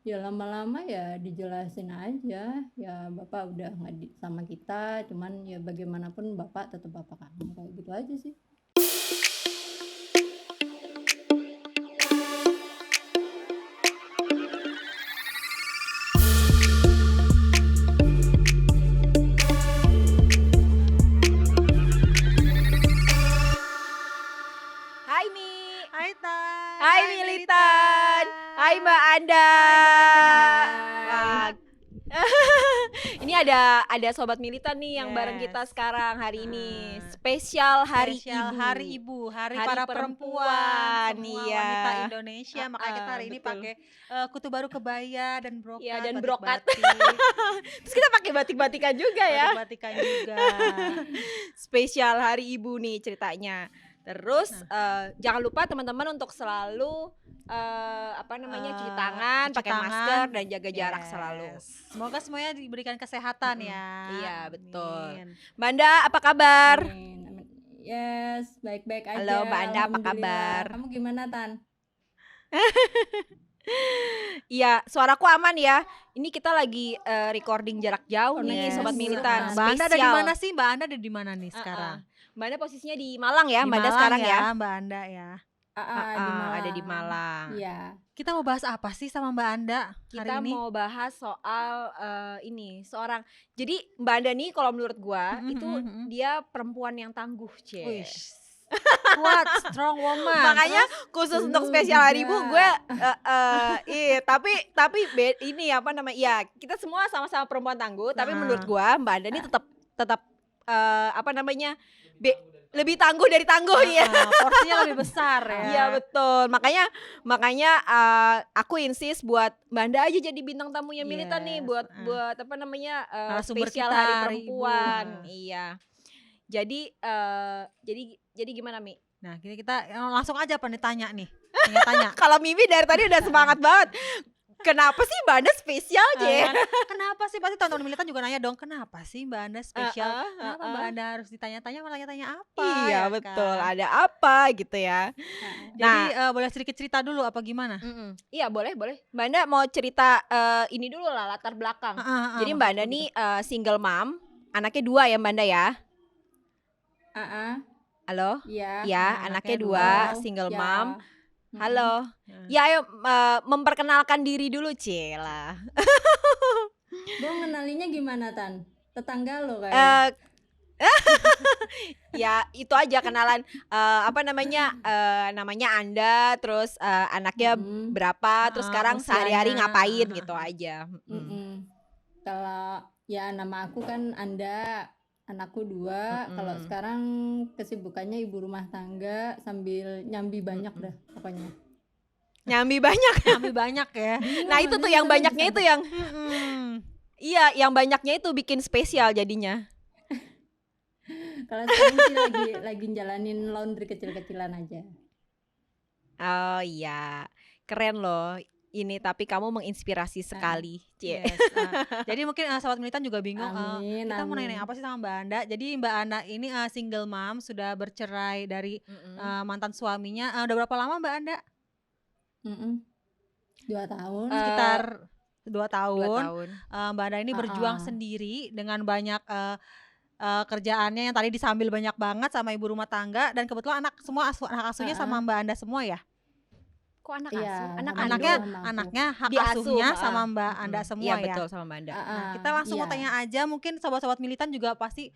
Ya lama-lama ya dijelasin aja, ya Bapak udah nggak sama kita, cuman ya bagaimanapun Bapak tetap Bapak kamu, kayak gitu aja sih. Hai Mi. Hai Tan, Hai hai Militan. Hai Mbak Anda. Wah, Hai. ini ada sobat militan nih yang bareng kita Yes. sekarang hari ini. Heeh. Spesial Hari Spesial Ibu. Hari Ibu, hari Hari para perempuan, semua iya. wanita Indonesia. Makanya kita hari ini Betul. pakai kutu baru kebaya dan brokat, Iya, dan brokat. batik-batik, Terus kita pakai batik-batikan juga ya. batik-batikan juga. Spesial Hari Ibu nih ceritanya. Terus jangan lupa teman-teman untuk selalu cuci tangan, cuci pakai tangan. masker dan jaga jarak Yes. selalu. Semoga semuanya diberikan kesehatan ya. Iya, betul. Amin. Mbak Anda, apa kabar? Amin, amin. Yes, baik-baik aja. Halo, Mbak Anda, apa alhamdulillah. kabar? Kamu gimana, Tan? Iya, suaraku aman ya. Ini kita lagi recording jarak jauh nih, Yes. sobat militan. Mbak Anda ada di Spesial. mana sih? Mbak Anda ada di mana nih sekarang? Mbak Anda posisinya di Malang ya, Di Mbak Anda Malang sekarang ya. Mbak Anda ya. Di Malang. Ada di Malang. Iya. Kita mau bahas apa sih sama Mbak Anda hari Kita ini? mau bahas soal seorang. Jadi Mbak Anda nih kalau menurut gua itu dia perempuan yang tangguh, Wish. Kuat, strong woman. Makanya khusus untuk spesial Hari Ibu gue ini apa namanya? Ya, kita semua sama-sama perempuan tangguh, tapi menurut gua Mbak Anda ini tetap lebih tangguh dari tangguh ya. Porsinya lebih besar ya. Iya betul. Makanya aku insist buat Mbak Anda aja jadi bintang tamunya militan nih buat Narasumber spesial kita, Hari Hari Perempuan. Ibu. Iya. Jadi gimana Mi? Nah, kita langsung aja apa nih tanya nih. Tanya. Kalau Mimi dari tadi udah semangat banget. Kenapa sih Mbak Anda spesial, Je? Kenapa sih? Pasti teman-teman militan juga nanya dong, kenapa sih Mbak Anda spesial? Kenapa Mbak Anda harus ditanya-tanya, malah tanya apa? Iya ya betul, kan? ada apa gitu ya. Jadi boleh sedikit cerita dulu apa gimana? Iya boleh. Mbak Anda mau cerita ini dulu lah, latar belakang. Jadi Mbak Anda nih single mom, anaknya 2 ya Mbak Anda ya? Halo? Iya. Ya, anaknya 2, single Ya. mom. Halo. Ya ayo memperkenalkan diri dulu, Cela. Gue ngenalinya gimana, Tan? Tetangga lo kayak. Ya itu aja kenalan namanya Anda, terus anaknya berapa, terus sekarang sehari-hari ngapain gitu aja. Kalau ya nama aku kan Anda, anakku 2. Kalau sekarang kesibukannya ibu rumah tangga sambil nyambi banyak dah pokoknya. Nyambi banyak ya. Nah itu tuh yang banyaknya itu yang iya, yang banyaknya itu bikin spesial jadinya. Kalau sekarang sih lagi jalanin laundry kecil-kecilan aja. Oh iya, keren loh. Ini tapi kamu menginspirasi sekali, Cie. Yes, jadi mungkin sahabat militan juga bingung. Kita mau nanya apa sih sama Mbak Anda? Jadi Mbak Anda ini single mom, sudah bercerai dari mantan suaminya. Udah berapa lama Mbak Anda? 2 tahun. Sekitar 2 tahun. 2 tahun. Mbak Anda ini berjuang sendiri dengan banyak kerjaannya yang tadi disambil banyak banget sama ibu rumah tangga, dan kebetulan anak asuhnya sama Mbak Anda semua ya? Kok anak Iya, asuh? Anaknya hak Diasuh, asuhnya sama Mbak Anda semua iya, ya? betul sama Mbak Anda. Nah, kita langsung mau tanya aja, mungkin sobat-sobat militan juga pasti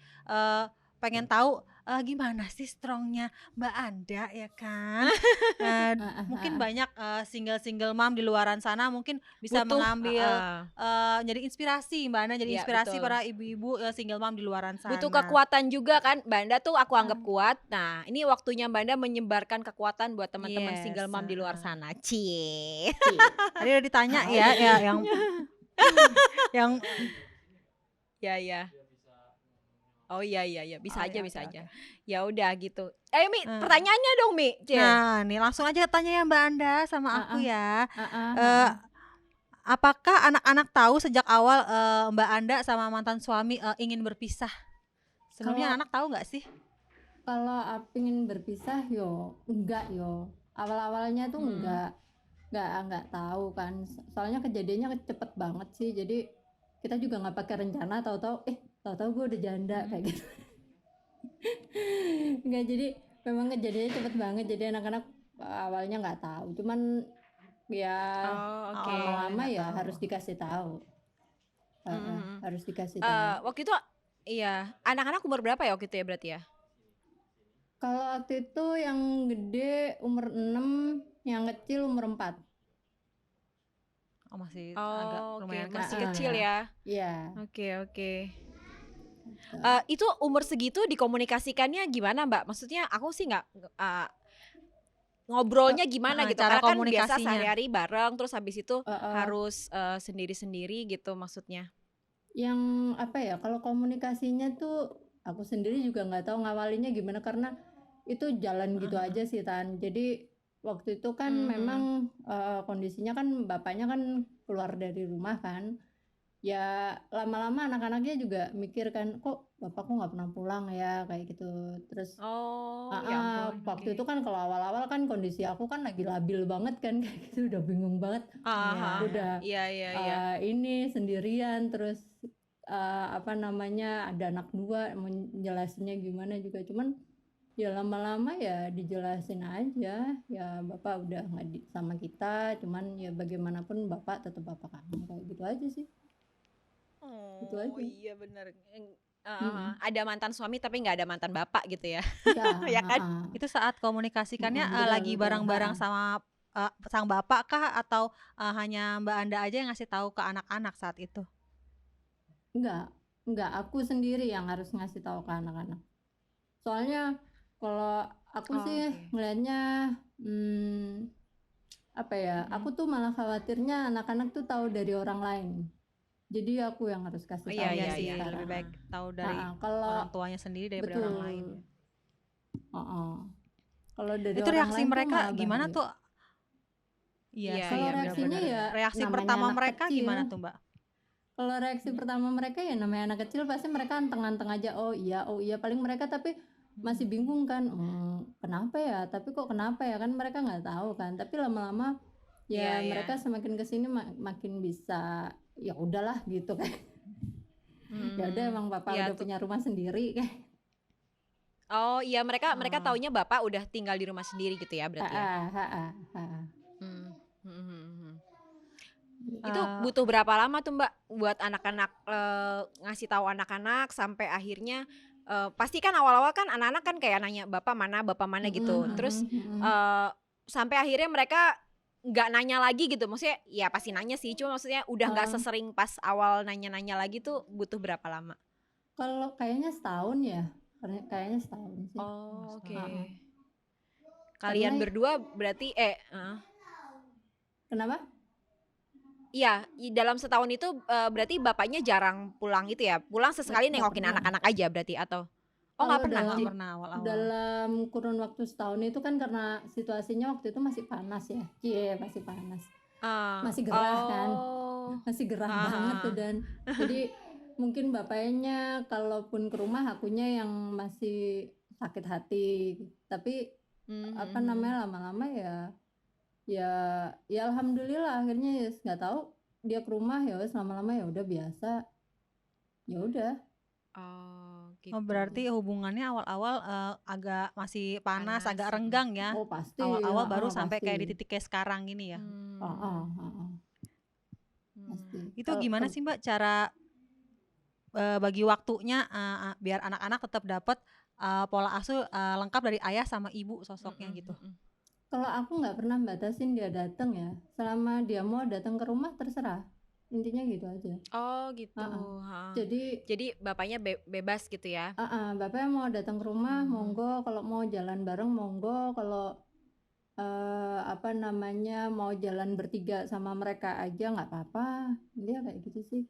pengen tahu gimana sih strongnya Mbak Anda ya kan? Mungkin banyak single mom di luaran sana mungkin bisa mengambil jadi inspirasi Mbak Anda, jadi inspirasi para ibu-ibu single mom di luaran sana. Butuh kekuatan juga kan Mbak Anda tuh, aku anggap kuat. Nah ini waktunya Mbak Anda menyebarkan kekuatan buat teman-teman single mom di luar sana. Cie. Tadi udah ditanya ya yang ya. Oh iya bisa aja. Ya udah gitu. Ayo Mi, pertanyaannya dong Mi. Nah nih langsung aja tanya ya Mbak Anda sama aku ya. Apakah anak-anak tahu sejak awal Mbak Anda sama mantan suami ingin berpisah? Sebelumnya anak tahu nggak sih? Kalau ingin berpisah enggak Awal-awalnya tuh enggak. nggak tahu kan. Soalnya kejadiannya cepet banget sih. Jadi kita juga nggak pakai rencana, tahu-tahu gue udah janda kayak gitu. Nggak, jadi memang kejadiannya cepet banget. Jadi anak-anak awalnya nggak tahu. Cuman ya Oh, oke. lama-lama nggak ya tahu. harus dikasih tahu. Mhm. Harus dikasih tahu. Waktu itu iya, anak-anak umur berapa ya waktu itu ya berarti ya? Kalau waktu itu yang gede umur 6, yang kecil umur 4. Oh, masih agak Oh, oke, lumayan masih kecil kecil ya. Iya. Oke. Gitu. Itu umur segitu dikomunikasikannya gimana, Mbak? Maksudnya aku sih nggak ngobrolnya gimana gitu, cara karena kan biasa komunikasinya. sehari-hari bareng, terus habis itu Heeh. harus sendiri-sendiri gitu maksudnya. Yang apa ya, kalau komunikasinya tuh aku sendiri juga nggak tahu ngawalinnya gimana, karena itu jalan gitu aja sih Tan. Jadi waktu itu kan memang kondisinya kan bapaknya kan keluar dari rumah kan. Ya lama-lama anak-anaknya juga mikir kan, kok bapakku nggak pernah pulang ya kayak gitu. Terus Oh, ya ampun. waktu Oke. itu kan kalau awal-awal kan kondisi aku kan lagi labil banget kan kayak gitu, udah bingung banget. Aha. Udah Iya. ini sendirian, terus apa namanya, ada anak 2, mau jelasinnya gimana juga. Cuman ya lama-lama ya dijelasin aja, ya bapak udah nggak sama kita, cuman ya bagaimanapun bapak tetap bapak kamu, kayak gitu aja sih. Itu Oh aja. iya benar. Ada mantan suami tapi nggak ada mantan bapak gitu ya. Ya, Ya kan? Itu saat komunikasikannya betul, lagi betul. bareng-bareng sama sang bapak kah, atau hanya Mbak Anda aja yang ngasih tahu ke anak-anak saat itu? Enggak, aku sendiri yang harus ngasih tahu ke anak-anak. Soalnya kalau aku sih Oke. ngelihatnya apa ya, aku tuh malah khawatirnya anak-anak tuh tahu dari orang lain. Jadi aku yang harus kasih Oh, tahu iya, sih, iya. lebih baik tahu dari kalau orang tuanya sendiri daripada orang lain. Kalau dari Itu orang reaksi lain tuh mereka malah gimana bahaya. tuh? Iya Iya, sih, Kalau iya, reaksinya benar-benar. ya Reaksi namanya pertama anak mereka kecil. gimana tuh, Mbak? Kalau reaksi pertama mereka ya namanya anak kecil, pasti mereka anteng-anteng aja, oh iya paling mereka, tapi masih bingung kan, kenapa ya, tapi kok kenapa ya, kan mereka nggak tahu kan. Tapi lama-lama ya Iya. mereka semakin kesini makin bisa, ya udahlah gitu kan. Ya udah, emang bapak Iya udah punya rumah sendiri kan. Oh iya, mereka taunya bapak udah tinggal di rumah sendiri gitu ya berarti ya. Itu butuh berapa lama tuh Mbak buat anak-anak ngasih tahu anak-anak sampai akhirnya pasti kan awal-awal kan anak-anak kan kayak nanya bapak mana gitu. Terus sampai akhirnya mereka nggak nanya lagi gitu. Maksudnya ya pasti nanya sih, cuma maksudnya udah nggak sesering pas awal nanya-nanya lagi tuh butuh berapa lama? Kalau kayaknya setahun ya, kayaknya setahun sih. Oh, oke. Karena Kalian berdua berarti kenapa? iya, dalam setahun itu berarti bapaknya jarang pulang gitu ya? Pulang sesekali Nggak nengokin pernah. anak-anak aja berarti atau? Oh, nggak pernah. Nggak pernah awal-awal. Dalam kurun waktu setahun itu kan karena situasinya waktu itu masih panas ya. Masih panas. Masih gerah kan. Masih gerah banget tuh, dan jadi mungkin bapaknya kalaupun ke rumah, akunya yang masih sakit hati. Tapi apa namanya, lama-lama ya alhamdulillah akhirnya ya nggak tahu, dia ke rumah ya wes, lama-lama ya udah biasa. Ya udah. Gitu. Oh, berarti hubungannya awal-awal agak masih panas, agak renggang ya. Oh pasti. Awal-awal baru sampai pasti. kayak di titik kayak sekarang gini ya. Pasti. Itu gimana sih Mbak cara bagi waktunya biar anak-anak tetap dapat pola asuh lengkap dari ayah sama ibu sosoknya gitu? Kalau aku nggak pernah batasin dia datang ya, selama dia mau datang ke rumah terserah, intinya gitu aja. Oh gitu. Jadi bapaknya bebas gitu ya? Bapaknya mau datang ke rumah monggo, kalau mau jalan bareng monggo, kalau apa namanya, mau jalan bertiga sama mereka aja nggak apa-apa, dia kayak gitu sih.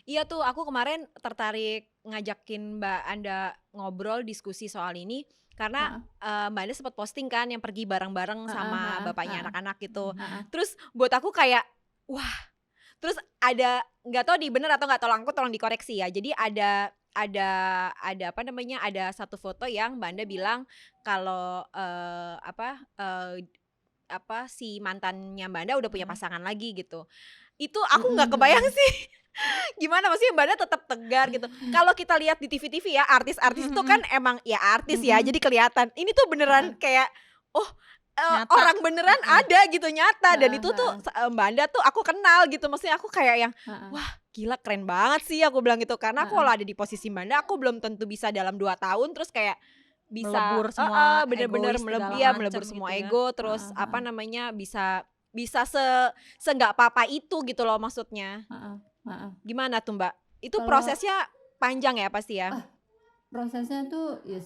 Iya tuh, aku kemarin tertarik ngajakin Mbak Anda ngobrol diskusi soal ini karena Mbak Anda sempat posting kan yang pergi bareng-bareng sama bapaknya anak-anak gitu. Terus buat aku kayak wah, terus ada, nggak tahu di bener atau nggak, tolong dikoreksi ya. Jadi ada apa namanya, ada satu foto yang Mbak Anda bilang kalau si mantannya Mbak Anda udah punya pasangan lagi gitu. Itu aku nggak kebayang sih. Gimana maksudnya Mbak Anda tetap tegar gitu. Kalau kita lihat di TV-TV ya, artis-artis itu kan emang ya artis ya, jadi kelihatan. Ini tuh beneran kayak orang beneran ada gitu, nyata. Dan itu tuh Mbak Anda tuh aku kenal gitu. Maksudnya aku kayak yang wah gila keren banget sih aku bilang gitu. Karena aku kalau ada di posisi Mbak Anda, aku belum tentu bisa dalam 2 tahun terus kayak bisa melebur semua bener-bener melebur semua ego, terus apa namanya bisa nggak apa-apa itu gitu loh maksudnya. Gimana tuh Mbak? Itu prosesnya panjang ya pasti ya? Prosesnya tuh ya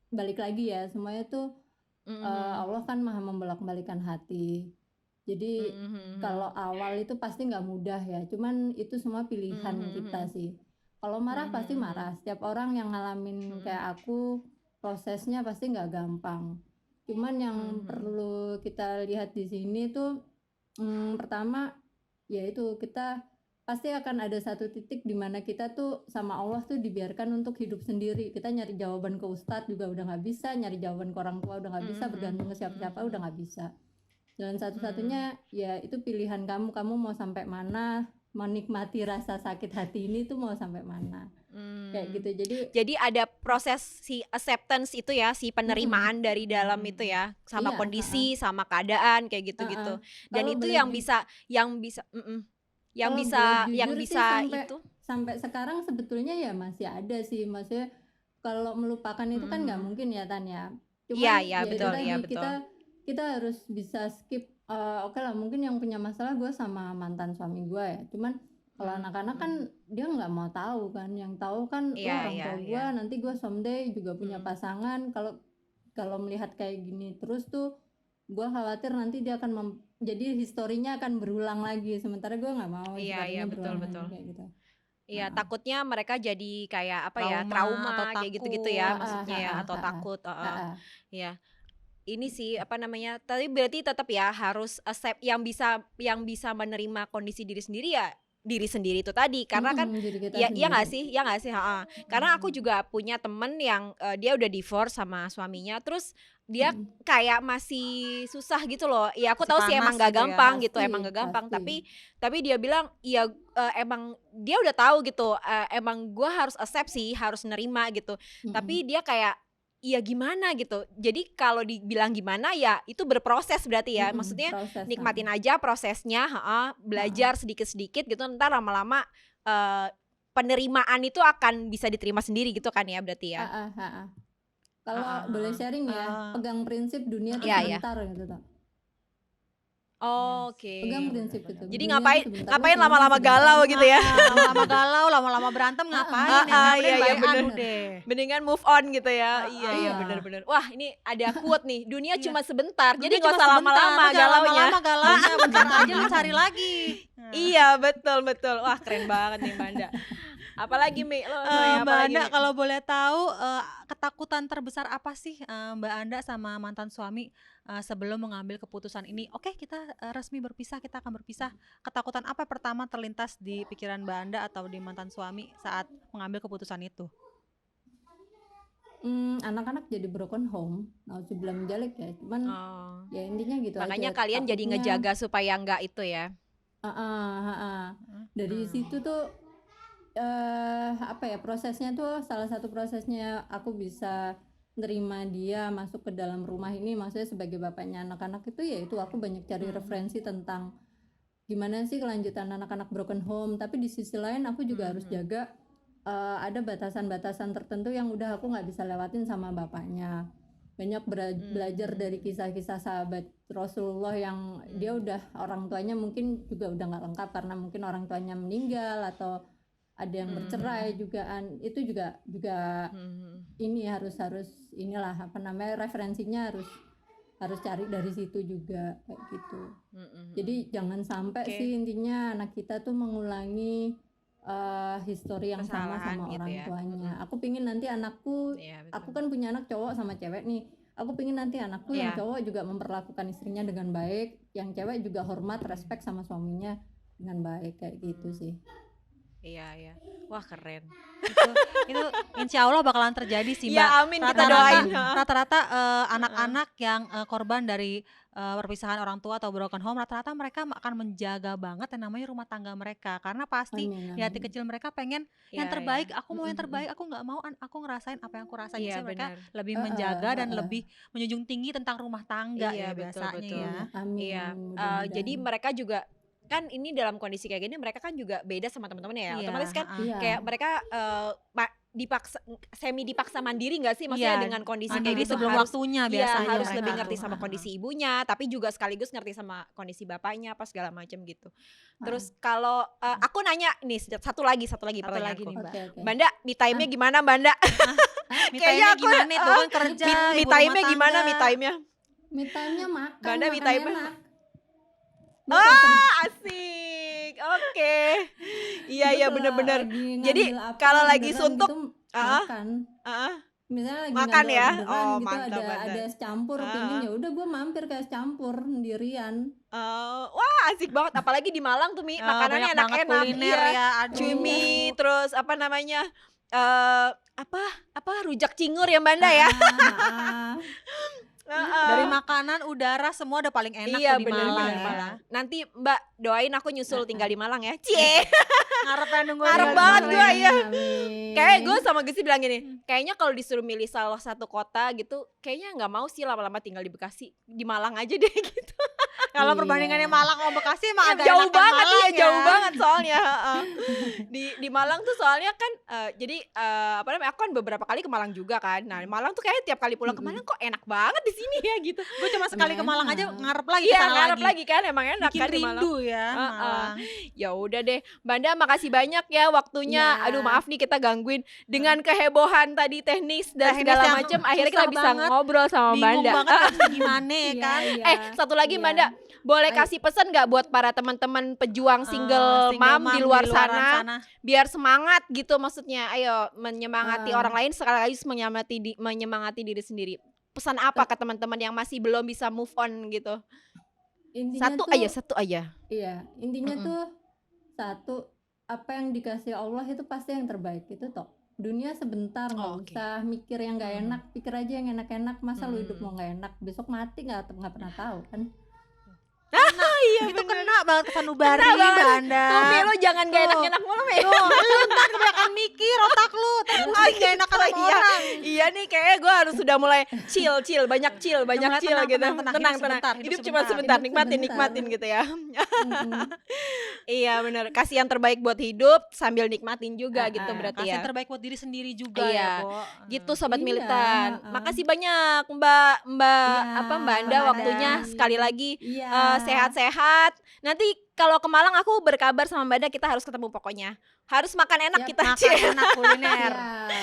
balik lagi ya, semuanya tuh Allah kan maha membolak-balikan hati. Jadi kalau awal itu pasti nggak mudah ya, cuman itu semua pilihan kita sih. Kalau marah pasti marah, setiap orang yang ngalamin kayak aku prosesnya pasti nggak gampang. Cuman yang perlu kita lihat di sini tuh pertama yaitu kita pasti akan ada satu titik di mana kita tuh sama Allah tuh dibiarkan untuk hidup sendiri. Kita nyari jawaban ke ustadz juga udah nggak bisa, nyari jawaban ke orang tua udah nggak bisa, bergantung ke siapa-siapa udah nggak bisa. Jalan satu-satunya ya itu pilihan kamu mau sampai mana, menikmati rasa sakit hati ini tuh mau sampai mana. Kayak gitu. Jadi ada proses si acceptance itu ya, si penerimaan dari dalam itu ya, sama kondisi, sama keadaan kayak gitu-gitu. Dan itu yang bisa itu sampai sekarang sebetulnya ya masih ada sih. Maksudnya kalau melupakan itu kan nggak mungkin ya Tan ya. Cuman betul. Kita harus bisa skip. Oke lah, mungkin yang punya masalah gue sama mantan suami gue ya. Cuman kalau anak-anak kan dia nggak mau tahu kan. Yang tahu kan orang tua gue nanti gue someday juga punya pasangan. Kalau melihat kayak gini terus tuh gue khawatir nanti dia akan jadi historinya akan berulang lagi, sementara gue nggak mau betul kayak gitu. Iya, takutnya mereka jadi kayak trauma atau kayak gitu-gitu ya maksudnya ya, atau takut. Iya. Ini sih apa namanya? Tapi berarti tetap ya harus accept, yang bisa menerima kondisi diri sendiri ya diri sendiri itu tadi, karena kan iya nggak sih, karena aku juga punya temen yang dia udah divorce sama suaminya, terus dia kayak masih susah gitu loh. Ya aku tahu sih emang gak gampang gitu, emang gak gampang, tapi dia bilang ya emang dia udah tahu gitu, emang gue harus accept sih, harus nerima gitu. Tapi dia kayak iya gimana gitu. Jadi kalau dibilang gimana ya itu berproses berarti ya. Maksudnya nikmatin aja prosesnya, belajar sedikit-sedikit gitu, ntar lama-lama penerimaan itu akan bisa diterima sendiri gitu kan ya berarti ya. Kalau boleh sharing ya, pegang prinsip dunia itu sebentar gitu Pak. Oke. Pegang prinsip itu. Jadi ngapain lama-lama galau gitu ya? Lama-lama galau, lama-lama berantem ngapain? Iya bener deh. Mendingan move on gitu ya. Iya bener. Wah ini ada quote nih, dunia cuma sebentar. Jadi nggak usah lama-lama galaunya. Bentar aja lu cari lagi. Iya betul. Wah keren banget nih Mbak Anda. Apalagi Mi? Mbak Anda kalau boleh tahu ketakutan terbesar apa sih Mbak Anda sama mantan suami sebelum mengambil keputusan ini? Oke, kita resmi berpisah, kita akan berpisah. Ketakutan apa pertama terlintas di pikiran Mbak Anda atau di mantan suami saat mengambil keputusan itu? Anak-anak jadi broken home, sebelum menjalik ya. Cuman ya intinya gitu aja. Makanya kalian jadi ngejaga supaya enggak itu ya. Dari situ tuh prosesnya tuh, salah satu prosesnya aku bisa nerima dia masuk ke dalam rumah ini, maksudnya sebagai bapaknya anak-anak itu, yaitu aku banyak cari referensi tentang gimana sih kelanjutan anak-anak broken home. Tapi di sisi lain aku juga harus jaga ada batasan-batasan tertentu yang udah aku nggak bisa lewatin sama bapaknya. Banyak belajar dari kisah-kisah sahabat Rasulullah yang dia udah orang tuanya mungkin juga udah nggak lengkap karena mungkin orang tuanya meninggal atau ada yang bercerai itu juga ini harus inilah referensinya harus cari dari situ juga kayak gitu. Jadi jangan sampai sih intinya anak kita tuh mengulangi histori yang kesalahan sama gitu orang ya. tuanya. Aku pingin nanti anakku, aku kan punya anak cowok sama cewek nih. Aku pingin nanti anakku yang cowok juga memperlakukan istrinya dengan baik, yang cewek juga hormat, respect sama suaminya dengan baik kayak gitu sih. Iya. Wah keren. itu insya Allah bakalan terjadi sih Mbak. Ya amin, kita doain. Rata-rata anak-anak yang korban dari perpisahan orang tua atau broken home, rata-rata mereka akan menjaga banget yang namanya rumah tangga mereka, karena pasti di hati kecil mereka pengen yang terbaik. Aku mau yang terbaik, aku nggak mau aku ngerasain apa yang aku rasain. Jadi mereka lebih menjaga dan lebih menjunjung tinggi tentang rumah tangga ya biasanya ya. Iya. Jadi mereka juga kan ini dalam kondisi kayak gini mereka kan juga beda sama teman-temannya ya. Otomatis kan kayak mereka semi dipaksa mandiri nggak sih, maksudnya dengan kondisi kayak gitu sebelum waktunya biasanya harus lebih ngerti sama kondisi ibunya, tapi juga sekaligus ngerti sama kondisi bapaknya apa segala macam gitu. Terus kalau aku nanya nih satu lagi pertanyaanku. Mbak, me time-nya gimana Mbak? Kayaknya gimana itu kan kerja. Me time-nya gimana me time-nya? Me time-nya makan. Mbak, me time-nya enak. Asik. Oke. Iya bener-bener. Jadi kalau lagi suntuk gitu, makan. Misalnya lagi makan ya. Oh gitu, mantap, ada es campur pingin, ya udah gue mampir ke es campur sendirian. Wah asik banget, apalagi di Malang tuh Mi, makanannya enak-enak kuliner ya. Cumi, terus apa namanya apa rujak cingur ya Mbak ya. Dari makanan, udara semua udah paling enak di Malang ya. Nanti Mbak doain aku nyusul tinggal di Malang ya. Cie. Ngarep banget gue ya. Kayak gue sama Gusti bilang gini, kayaknya kalau disuruh milih salah satu kota gitu, kayaknya nggak mau sih lama-lama tinggal di Bekasi, di Malang aja deh gitu. Kalau perbandingannya Malang sama Bekasi emang agak jauh banget Malang ya. Jauh banget soalnya. Di Malang tuh soalnya kan jadi apa namanya, aku kan beberapa kali ke Malang juga kan. Nah, di Malang tuh kayak tiap kali pulang ke Malang kok enak banget di sini ya gitu. Gue cuma sekali ke Malang aja ngarep lagi. Iya, ngarep lagi kan, emang enak bikin kan di Malang. Rindu ya Malang. Ya udah deh, Banda makasih banyak ya waktunya. Aduh maaf nih kita gangguin dengan kehebohan tadi teknis dan segala macam. Akhirnya kita bisa ngobrol sama Banda. Bingung banget gimana kan. Satu lagi Banda, boleh kasih pesan gak buat para teman-teman pejuang single mom di luar sana biar semangat gitu, maksudnya ayo menyemangati orang lain sekaligus menyemangati diri sendiri. Pesan apa ke teman-teman yang masih belum bisa move on gitu? Intinya satu aja. Iya, intinya tuh satu, apa yang dikasih Allah itu pasti yang terbaik itu toh. Dunia sebentar, nggak usah mikir yang nggak enak, pikir aja yang enak-enak. Masa lu hidup mau nggak enak, besok mati nggak pernah tahu kan. Iya, itu kena banget kesanubari Banda. Tapi lu jangan gak enak-enak mulu Mi. Lu ntar kebanyakan mikir otak lu, tapi gak enak sama orang. Iya nih kayaknya gue harus sudah mulai chill, banyak chill gitu. Tenang. Hidup cuma sebentar, nikmatin gitu ya. Iya benar, kasih yang terbaik buat hidup sambil nikmatin juga gitu berarti ya. Kasih yang terbaik buat diri sendiri juga ya, Bo. Gitu sobat militan. Makasih banyak Mbak Anda waktunya sekali lagi. Sehat-sehat. Nanti kalau ke Malang aku berkabar sama Mbak Anda, kita harus ketemu pokoknya. Harus makan enak kita. Makan enak kuliner.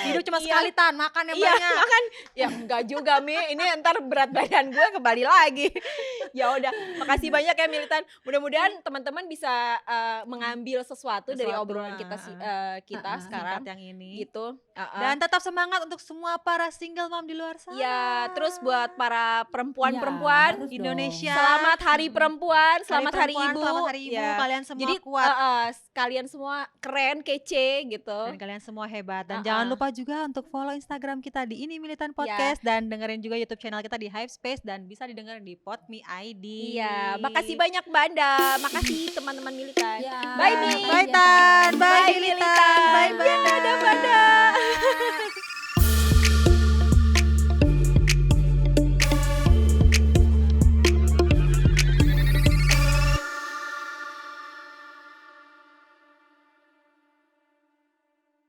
Hidup cuma sekali Tan, makan yang banyak. Makan. Ya enggak juga Mi, ini ntar berat badan gue kembali lagi. Ya udah, makasih banyak ya militan. Mudah-mudahan teman-teman bisa mengambil sesuatu dari obrolan kita sekarang yang ini. Gitu. Dan tetap semangat untuk semua para single mom di luar sana. Ya, terus buat para perempuan-perempuan Indonesia. Selamat Hari Perempuan, selamat Hari Ibu. Selamat Hari Ibu. Kalian semua jadi, kuat. Kalian semua keren, kece gitu. Dan kalian semua hebat. Dan jangan lupa juga untuk follow Instagram kita di Ini Militan Podcast dan dengerin juga YouTube channel kita di Hive Space dan bisa didengerin di Podme ID. Iya, makasih banyak Mbak Anda. Makasih teman-teman militan. Bye Mi. Bye Tan. Bye militan. Bye Banda.